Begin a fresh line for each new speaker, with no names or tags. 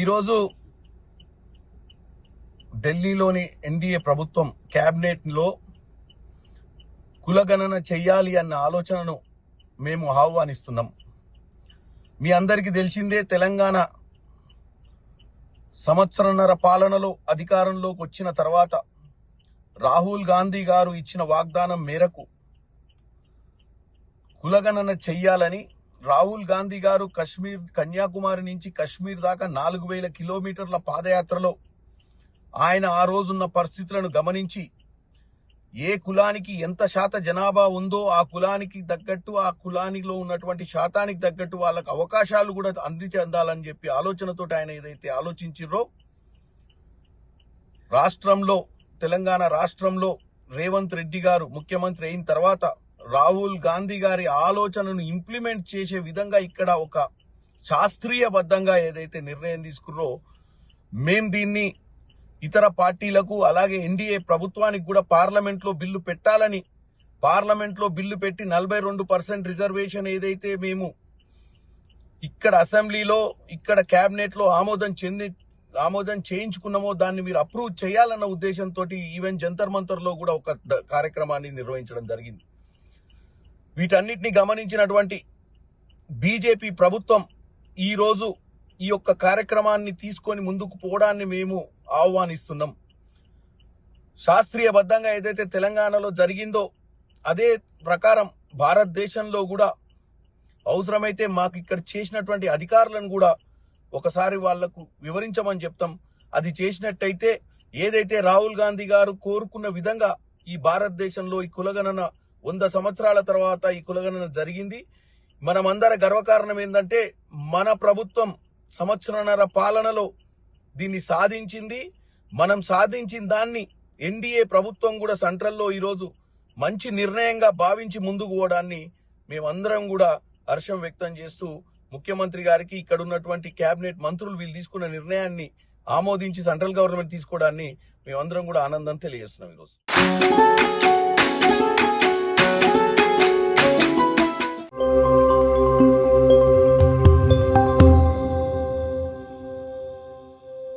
ఈరోజు ఢిల్లీలోని ఎన్డీఏ ప్రభుత్వం క్యాబినెట్లో కులగణన చెయ్యాలి అన్న ఆలోచనను మేము ఆహ్వానిస్తున్నాం. మీ అందరికీ తెలిసిందే, తెలంగాణ సంవత్సరన్నర పాలనలో అధికారంలోకి వచ్చిన తర్వాత రాహుల్ గాంధీ గారు ఇచ్చిన వాగ్దానం మేరకు కులగణన చెయ్యాలని రాహుల్ గాంధీ గారు కన్యాకుమారి నుంచి కశ్మీర్ దాకా 4000 కిలోమీటర్ల పాదయాత్రలో ఆయన ఆ రోజున్న పరిస్థితులను గమనించి ఏ కులానికి ఎంత శాత జనాభా ఉందో ఆ కులానికి తగ్గట్టు, ఆ కులానిలో ఉన్నటువంటి శాతానికి తగ్గట్టు వాళ్ళకు అవకాశాలు కూడా అందించాలని చెప్పి ఆలోచనతో ఆయన ఏదైతే ఆలోచించారో, రాష్ట్రంలో తెలంగాణ రాష్ట్రంలో రేవంత్ రెడ్డి గారు ముఖ్యమంత్రి అయిన తర్వాత రాహుల్ గాంధీ గారి ఆలోచనను ఇంప్లిమెంట్ చేసే విధంగా ఇక్కడ ఒక శాస్త్రీయబద్ధంగా ఏదైతే నిర్ణయం తీసుకున్నారో, మేం దీన్ని ఇతర పార్టీలకు అలాగే ఎన్డీఏ ప్రభుత్వానికి కూడా పార్లమెంట్లో బిల్లు పెట్టాలని, పార్లమెంట్లో బిల్లు పెట్టి 42% రిజర్వేషన్ ఏదైతే మేము ఇక్కడ అసెంబ్లీలో ఇక్కడ క్యాబినెట్లో ఆమోదం చేయించుకున్నామో దాన్ని మీరు అప్రూవ్ చేయాలన్న ఉద్దేశంతో ఈవెన్ జంతర్ మంతర్లో కూడా ఒక కార్యక్రమాన్ని నిర్వహించడం జరిగింది. వీటన్నిటిని గమనించినటువంటి బీజేపీ ప్రభుత్వం ఈరోజు ఈ యొక్క కార్యక్రమాన్ని తీసుకొని ముందుకు పోవడాన్ని మేము ఆహ్వానిస్తున్నాం. శాస్త్రీయబద్ధంగా ఏదైతే తెలంగాణలో జరిగిందో అదే ప్రకారం భారతదేశంలో కూడా అవసరమైతే మాకు ఇక్కడ చేసినటువంటి అధికారులను కూడా ఒకసారి వాళ్లకు వివరించమని చెప్తాం. అది చేసినట్టయితే ఏదైతే రాహుల్ గాంధీ గారు కోరుకున్న విధంగా ఈ భారతదేశంలో ఈ కులగణన 100 సంవత్సరాల తర్వాత ఈ కులగణన జరిగింది. మనమందర గర్వకారణం ఏంటంటే మన ప్రభుత్వం సంవత్సరన్నర పాలనలో దీన్ని సాధించింది. మనం సాధించిన దాన్ని ఎన్డీఏ ప్రభుత్వం కూడా సెంట్రల్లో ఈరోజు మంచి నిర్ణయంగా భావించి ముందుకు పోవడాన్ని మేమందరం కూడా హర్షం వ్యక్తం చేస్తూ ముఖ్యమంత్రి గారికి ఇక్కడ ఉన్నటువంటి కేబినెట్ మంత్రులు వీళ్ళు తీసుకున్న నిర్ణయాన్ని ఆమోదించి సెంట్రల్ గవర్నమెంట్ తీసుకోవడాన్ని మేమందరం కూడా ఆనందం తెలియజేస్తున్నాం ఈరోజు.